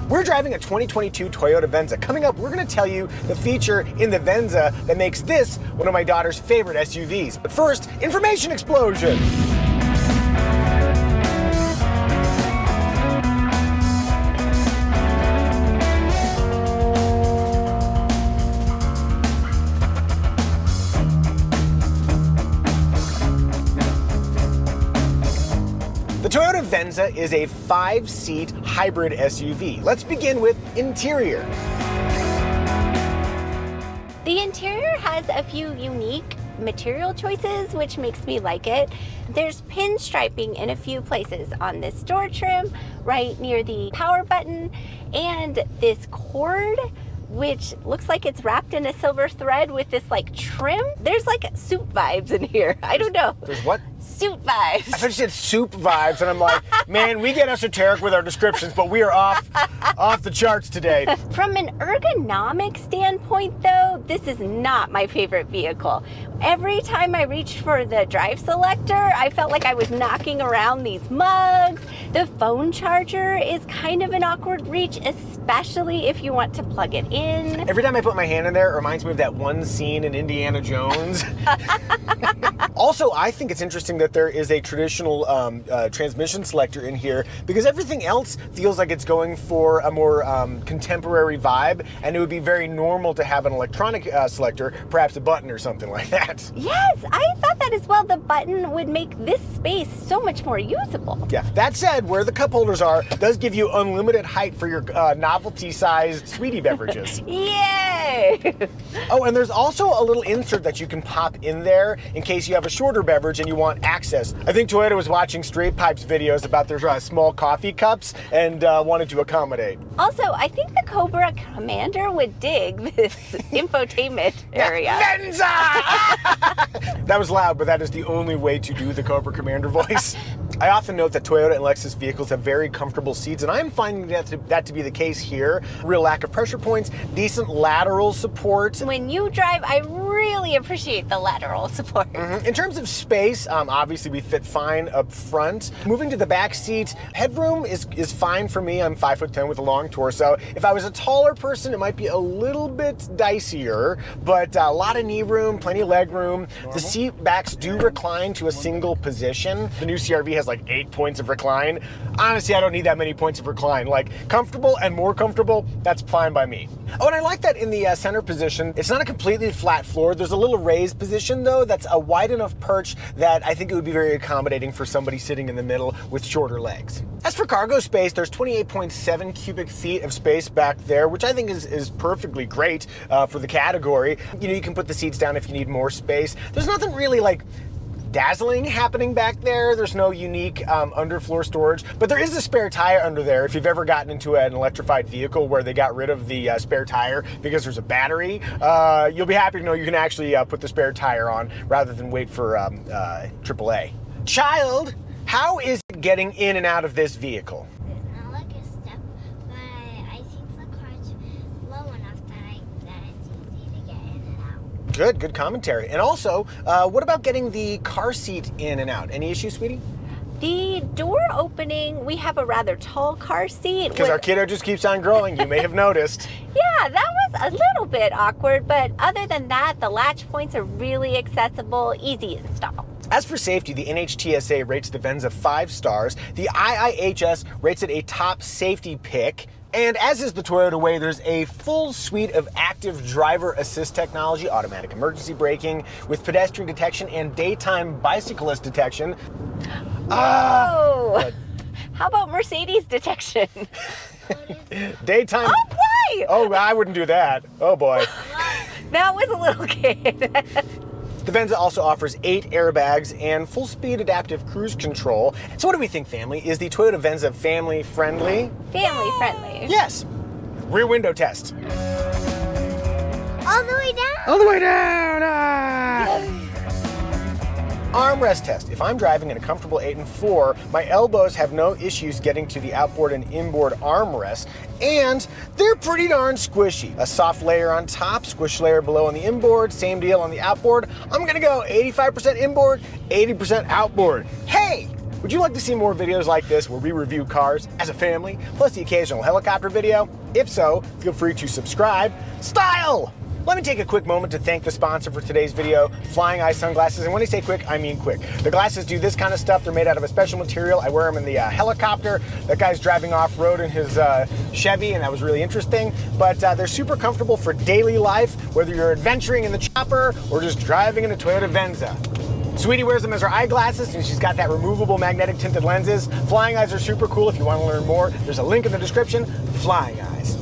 We're driving a 2022 Toyota Venza. Coming up, we're going to tell you the feature in the Venza that makes this one of my daughter's favorite SUVs. But first, information explosion. The Toyota Venza is a 5-seat hybrid SUV. Let's begin with interior. The interior has a few unique material choices, which makes me like it. There's pinstriping in a few places on this door trim, right near the power button, and this cord, which looks like it's wrapped in a silver thread with this like trim. There's like soup vibes in here. I don't know. There's what? Soup vibes. I thought you said soup vibes, and I'm like, man, we get esoteric with our descriptions, but we are off the charts today. From an ergonomic standpoint, though, this is not my favorite vehicle. Every time I reached for the drive selector, I felt like I was knocking around these mugs. The phone charger is kind of an awkward reach, especially if you want to plug it in. Every time I put my hand in there, it reminds me of that one scene in Indiana Jones. Also, I think it's interesting that there is a traditional transmission selector in here, because everything else feels like it's going for a more contemporary vibe, and it would be very normal to have an electronic selector, perhaps a button or something like that. Yes, I thought that as well. The button would make this space so much more usable. Yeah, that said, where the cup holders are does give you unlimited height for your novelty-sized sweetie beverages. Yay! Oh, and there's also a little insert that you can pop in there in case you have a shorter beverage and you want access. I think Toyota was watching Straight Pipes videos about their small coffee cups and wanted to accommodate. Also, I think the Cobra Commander would dig this infotainment area. Venza! That was loud, but that is the only way to do the Cobra Commander voice. I often note that Toyota and Lexus vehicles have very comfortable seats, and I am finding that to be the case here. Real lack of pressure points, decent lateral support. When you drive, I really appreciate the lateral support. Mm-hmm. In terms of space, obviously we fit fine up front. Moving to the back seat, headroom is fine for me. I'm 5'10" with a long torso. If I was a taller person, it might be a little bit dicier, but a lot of knee room, plenty of leg room. The seat backs do recline to a single position. The new CR-V has like 8 points of recline. Honestly, I don't need that many points of recline. Like, comfortable and more comfortable, that's fine by me. Oh, and I like that in the center position, it's not a completely flat floor. There's a little raised position though, that's a wide enough perch that I think it would be very accommodating for somebody sitting in the middle with shorter legs. As for cargo space, there's 28.7 cubic feet of space back there, which I think is perfectly great for the category. You know, you can put the seats down if you need more space. There's nothing really like dazzling happening back there. There's no unique underfloor storage, but there is a spare tire under there. If you've ever gotten into an electrified vehicle where they got rid of the spare tire because there's a battery, you'll be happy to know you can actually put the spare tire on rather than wait for AAA. Child, how is it getting in and out of this vehicle? There's not like a step, but I think the car's low enough that it's easy to get in and out. Good commentary. And also, what about getting the car seat in and out? Any issues, sweetie? The door opening, we have a rather tall car seat. Because our kiddo just keeps on growing, you may have noticed. Yeah, that was a little bit awkward, but other than that, the latch points are really accessible, easy install. As for safety, the NHTSA rates the Venza 5 stars. The IIHS rates it a top safety pick. And as is the Toyota way, there's a full suite of active driver assist technology, automatic emergency braking with pedestrian detection and daytime bicyclist detection. Whoa! How about Mercedes detection? Daytime. Oh boy! Oh, I wouldn't do that. Oh boy. That was a little kid. The Venza also offers 8 airbags and full-speed adaptive cruise control. So what do we think, family? Is the Toyota Venza family-friendly? Family-friendly. Yes. Rear window test. All the way down. All the way down. Armrest test. If I'm driving in a comfortable 8 and 4, my elbows have no issues getting to the outboard and inboard armrest, and they're pretty darn squishy. A soft layer on top, squish layer below on the inboard, same deal on the outboard. I'm gonna go 85% inboard, 80% outboard. Hey, Would you like to see more videos like this where we review cars as a family, plus the occasional helicopter video? If so, feel free to subscribe. Style! Let me take a quick moment to thank the sponsor for today's video, Flying Eye Sunglasses. And when I say quick, I mean quick. The glasses do this kind of stuff. They're made out of a special material. I wear them in the helicopter. That guy's driving off-road in his Chevy, and that was really interesting. But they're super comfortable for daily life, whether you're adventuring in the chopper or just driving in a Toyota Venza. Sweetie wears them as her eyeglasses, and she's got that removable magnetic tinted lenses. Flying Eyes are super cool. If you want to learn more, there's a link in the description. Flying Eyes.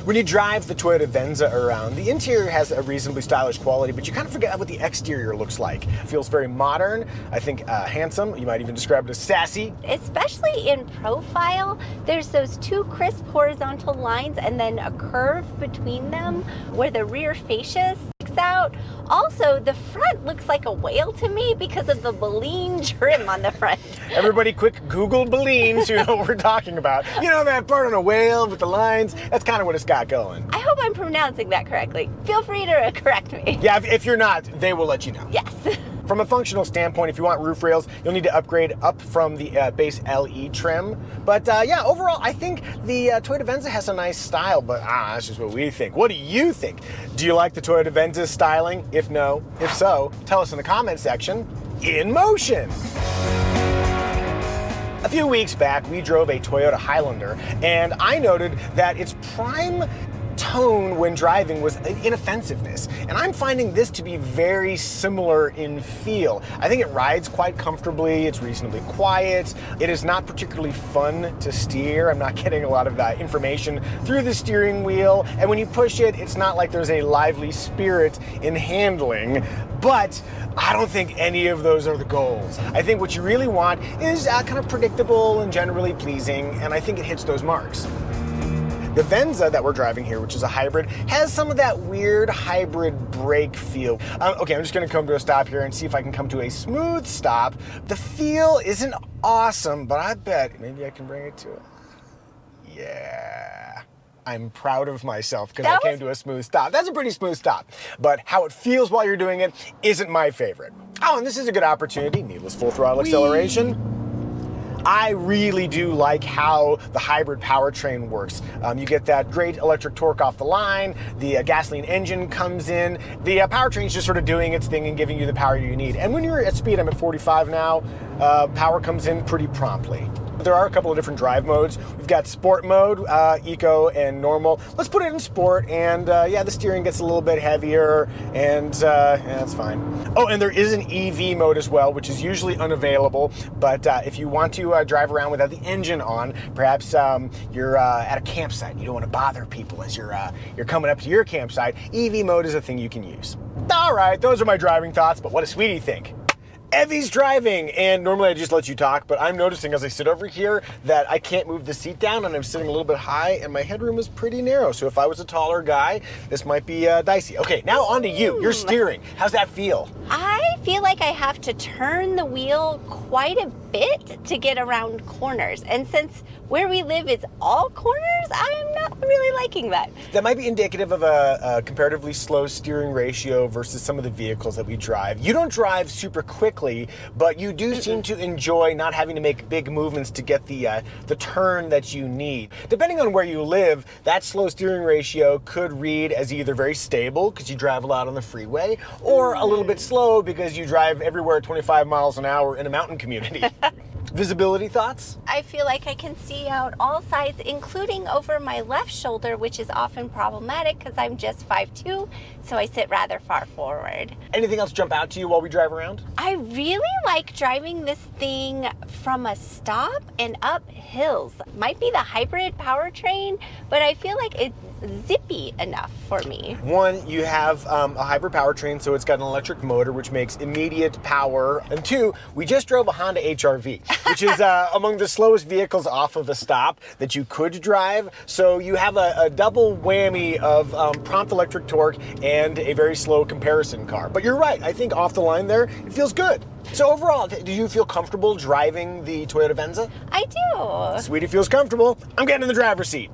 When you drive the Toyota Venza around, the interior has a reasonably stylish quality, but you kind of forget what the exterior looks like. It feels very modern, I think handsome. You might even describe it as sassy. Especially in profile, there's those two crisp horizontal lines and then a curve between them where the rear fascia sticks out. Also, the front looks like a whale to me because of the baleen trim on the front. Everybody quick Google baleen so you know what we're talking about. You know that part on a whale with the lines? That's kind of what it's got going. I hope I'm pronouncing that correctly. Feel free to correct me. Yeah, if you're not, they will let you know. Yes. From a functional standpoint, if you want roof rails, you'll need to upgrade up from the base LE trim. But yeah, overall, I think the Toyota Venza has a nice style, but that's just what we think. What do you think? Do you like the Toyota Venza's styling? If no, if so, tell us in the comment section. In motion! A few weeks back, we drove a Toyota Highlander, and I noted that its prime tone when driving was inoffensiveness, and I'm finding this to be very similar in feel. I think it rides quite comfortably, it's reasonably quiet, it is not particularly fun to steer. I'm not getting a lot of information through the steering wheel, and when you push it, it's not like there's a lively spirit in handling, but I don't think any of those are the goals. I think what you really want is kind of predictable and generally pleasing, and I think it hits those marks. The Venza that we're driving here, which is a hybrid, has some of that weird hybrid brake feel. Okay, I'm just gonna come to a stop here and see if I can come to a smooth stop. The feel isn't awesome, but I bet maybe I can bring it to it. Yeah. I'm proud of myself because I came to a smooth stop. That's a pretty smooth stop, but how it feels while you're doing it isn't my favorite. Oh, and this is a good opportunity, needless full throttle acceleration. I really do like how the hybrid powertrain works. You get that great electric torque off the line, the gasoline engine comes in, the powertrain's just sort of doing its thing and giving you the power you need. And when you're at speed, I'm at 45 now, power comes in pretty promptly. There are a couple of different drive modes. We've got sport mode, eco, and normal. Let's put it in sport, and yeah, the steering gets a little bit heavier, and yeah, that's fine. Oh, and there is an EV mode as well, which is usually unavailable, but if you want to drive around without the engine on, perhaps you're at a campsite, you don't want to bother people as you're coming up to your campsite, EV mode is a thing you can use. All right, those are my driving thoughts, but what does Sweetie think? Evie's driving, and normally I just let you talk, but I'm noticing as I sit over here that I can't move the seat down, and I'm sitting a little bit high, and my headroom is pretty narrow, so if I was a taller guy, this might be dicey. Okay, now on to you. You're steering. How's that feel? I feel like I have to turn the wheel quite a bit to get around corners, and since where we live is all corners, I'm not really liking that. That might be indicative of a comparatively slow steering ratio versus some of the vehicles that we drive. You don't drive super quickly, but you do seem to enjoy not having to make big movements to get the turn that you need. Depending on where you live, that slow steering ratio could read as either very stable because you drive a lot on the freeway, or a little bit slow because you drive everywhere at 25 miles an hour in a mountain community. Visibility thoughts? I feel like I can see out all sides, including over my left shoulder, which is often problematic because I'm just 5'2", so I sit rather far forward. Anything else jump out to you while we drive around? I really like driving this thing from a stop and up hills. Might be the hybrid powertrain, but I feel like it's zippy enough for me. One, you have a hybrid powertrain, so it's got an electric motor, which makes immediate power. And two, we just drove a Honda HR-V, which is among the slowest vehicles off of a stop that you could drive. So you have a double whammy of prompt electric torque and a very slow comparison car. But you're right, I think off the line there, it feels good. So overall, do you feel comfortable driving the Toyota Venza? I do. Sweetie feels comfortable. I'm getting in the driver's seat.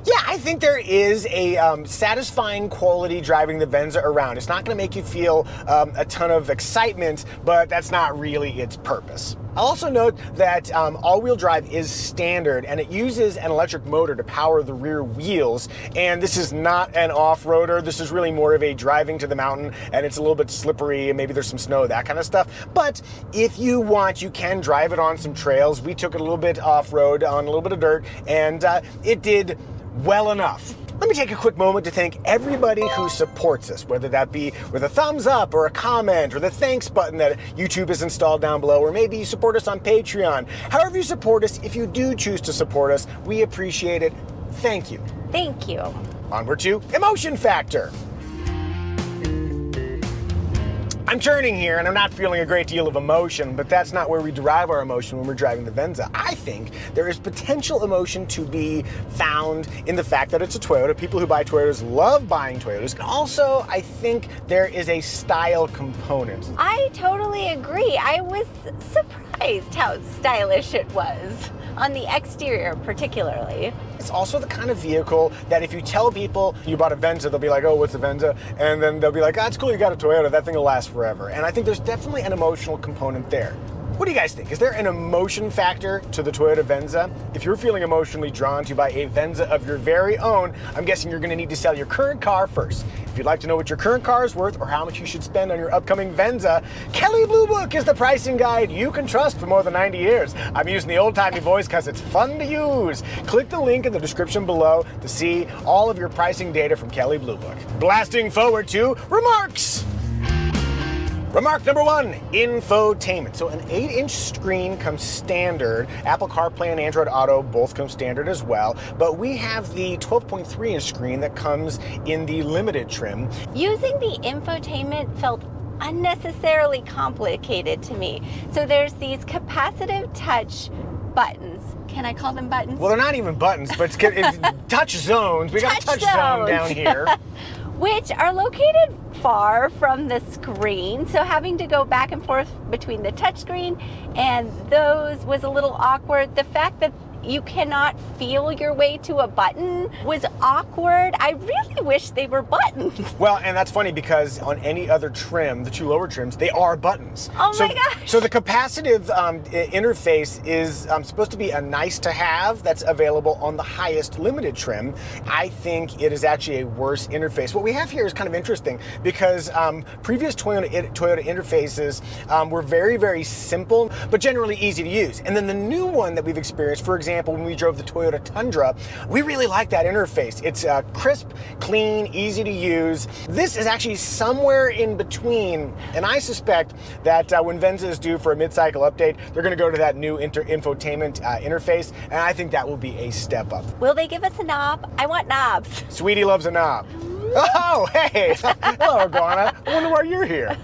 Yeah, I think there is a satisfying quality driving the Venza around. It's not going to make you feel a ton of excitement, but that's not really its purpose. I'll also note that all-wheel drive is standard, and it uses an electric motor to power the rear wheels, and this is not an off-roader. This is really more of a driving to the mountain, and it's a little bit slippery, and maybe there's some snow, that kind of stuff. But if you want, you can drive it on some trails. We took it a little bit off-road on a little bit of dirt, and it did well enough. Let me take a quick moment to thank everybody who supports us, whether that be with a thumbs up or a comment or the thanks button that YouTube has installed down below, or maybe you support us on Patreon. However you support us, if you do choose to support us, we appreciate it. Thank you. Thank you. Onward to emotion factor. I'm turning here and I'm not feeling a great deal of emotion, but that's not where we derive our emotion when we're driving the Venza. I think there is potential emotion to be found in the fact that it's a Toyota. People who buy Toyotas love buying Toyotas. And also, I think there is a style component. I totally agree. I was surprised how stylish it was, on the exterior particularly. It's also the kind of vehicle that if you tell people you bought a Venza, they'll be like, oh, what's a Venza? And then they'll be like, oh, it's cool, you got a Toyota, that thing will last forever. And I think there's definitely an emotional component there. What do you guys think? Is there an emotion factor to the Toyota Venza? If you're feeling emotionally drawn to buy a Venza of your very own, I'm guessing you're gonna need to sell your current car first. If you'd like to know what your current car is worth or how much you should spend on your upcoming Venza, Kelley Blue Book is the pricing guide you can trust for more than 90 years. I'm using the old-timey voice because it's fun to use. Click the link in the description below to see all of your pricing data from Kelley Blue Book. Blasting forward to remarks. Remark number one, infotainment. So an 8-inch screen comes standard. Apple CarPlay and Android Auto both come standard as well. But we have the 12.3-inch screen that comes in the limited trim. Using the infotainment felt unnecessarily complicated to me. So there's these capacitive touch buttons. Can I call them buttons? Well, they're not even buttons, but it's touch zones. We got a touch zone down here. Which are located far from the screen, so having to go back and forth between the touchscreen and those was a little awkward. The fact that you cannot feel your way to a button was awkward. I really wish they were buttons. Well, and that's funny because on any other trim, the two lower trims, they are buttons. Oh my gosh. So the capacitive interface is supposed to be a nice to have that's available on the highest limited trim. I think it is actually a worse interface. What we have here is kind of interesting because previous Toyota interfaces were very, very simple, but generally easy to use. And then the new one that we've experienced, for example, when we drove the Toyota Tundra, we really like that interface. It's crisp, clean, easy to use. This is actually somewhere in between, and I suspect that when Venza is due for a mid-cycle update, they're going to go to that new infotainment interface, and I think that will be a step up. Will they give us a knob? I want knobs. Sweetie loves a knob. Oh, hey! Hello, Iguana. I wonder why you're here.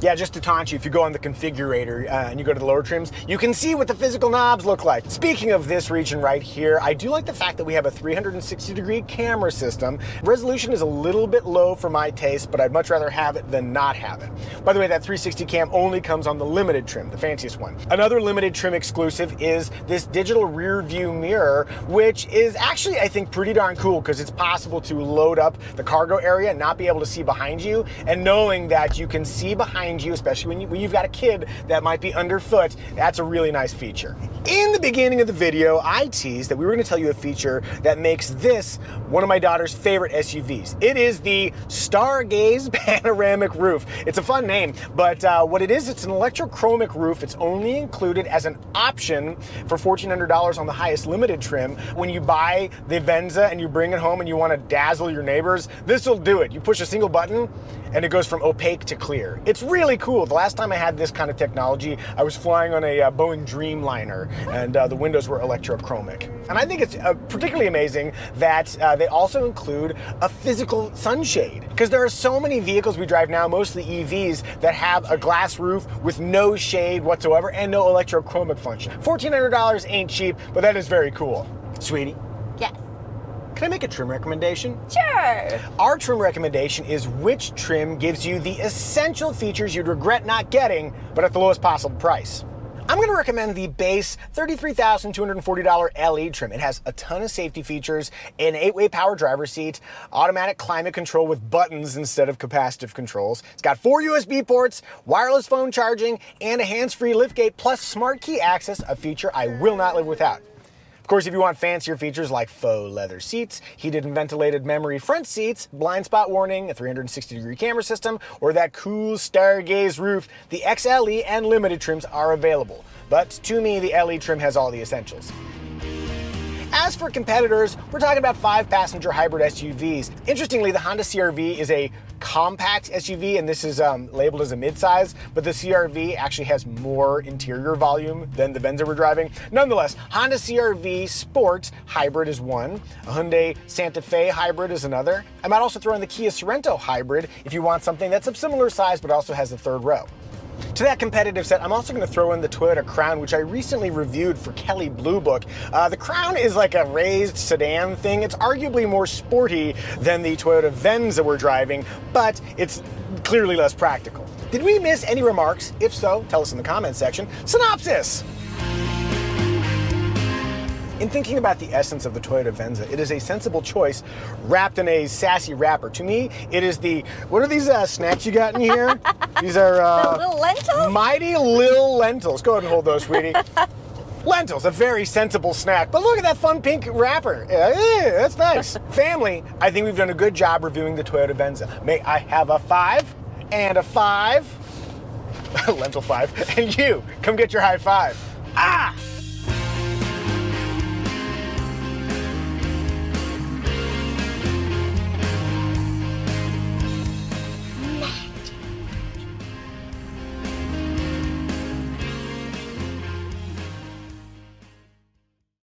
Yeah, just to taunt you, if you go on the configurator and you go to the lower trims, you can see what the physical knobs look like. Speaking of this region right here, I do like the fact that we have a 360-degree camera system. Resolution is a little bit low for my taste, but I'd much rather have it than not have it. By the way, that 360 cam only comes on the limited trim, the fanciest one. Another limited trim exclusive is this digital rear view mirror, which is actually, I think, pretty darn cool because it's possible to load up the cargo area and not be able to see behind you, and knowing that you can see behind you, especially when you've got a kid that might be underfoot, that's a really nice feature. In the beginning of the video, I teased that we were going to tell you a feature that makes this one of my daughter's favorite SUVs. It is the Stargaze Panoramic Roof. It's a fun name, but what it is, it's an electrochromic roof. It's only included as an option for $1,400 on the highest limited trim. When you buy the Venza and you bring it home and you want to dazzle your neighbors, this will do it. You push a single button and it goes from opaque to clear. It's really cool. The last time I had this kind of technology, I was flying on a Boeing Dreamliner, and the windows were electrochromic. And I think it's particularly amazing that they also include a physical sunshade, because there are so many vehicles we drive now, mostly EVs, that have a glass roof with no shade whatsoever and no electrochromic function. $1,400 ain't cheap, but that is very cool. Sweetie? Yes. Can I make a trim recommendation? Sure. Our trim recommendation is which trim gives you the essential features you'd regret not getting, but at the lowest possible price. I'm going to recommend the base $33,240 LE trim. It has a ton of safety features, an 8-way power driver's seat, automatic climate control with buttons instead of capacitive controls. It's got 4 USB ports, wireless phone charging, and a hands-free liftgate, plus smart key access, a feature I will not live without. Of course, if you want fancier features like faux leather seats, heated and ventilated memory front seats, blind spot warning, a 360-degree camera system, or that cool stargaze roof, the XLE and Limited trims are available. But to me, the LE trim has all the essentials. As for competitors, we're talking about 5-passenger hybrid SUVs. Interestingly, the Honda CR-V is a compact SUV, and this is labeled as a midsize, but the CR-V actually has more interior volume than the Venza we're driving. Nonetheless, Honda CR-V Sport Hybrid is one, a Hyundai Santa Fe Hybrid is another. I might also throw in the Kia Sorento Hybrid if you want something that's of similar size but also has a third row. To that competitive set, I'm also going to throw in the Toyota Crown, which I recently reviewed for Kelley Blue Book. The Crown is like a raised sedan thing. It's arguably more sporty than the Toyota Venza we're driving, but it's clearly less practical. Did we miss any remarks? If so, tell us in the comments section. Synopsis! In thinking about the essence of the Toyota Venza, it is a sensible choice wrapped in a sassy wrapper. To me, it is the, what are these snacks you got in here? These are the little lentils? Mighty Lil Lentils. Go ahead and hold those, sweetie. Lentils, a very sensible snack. But look at that fun pink wrapper. Yeah, that's nice. Family, I think we've done a good job reviewing the Toyota Venza. May I have a 5 and a 5? Lentil 5. And you, come get your high five. Ah!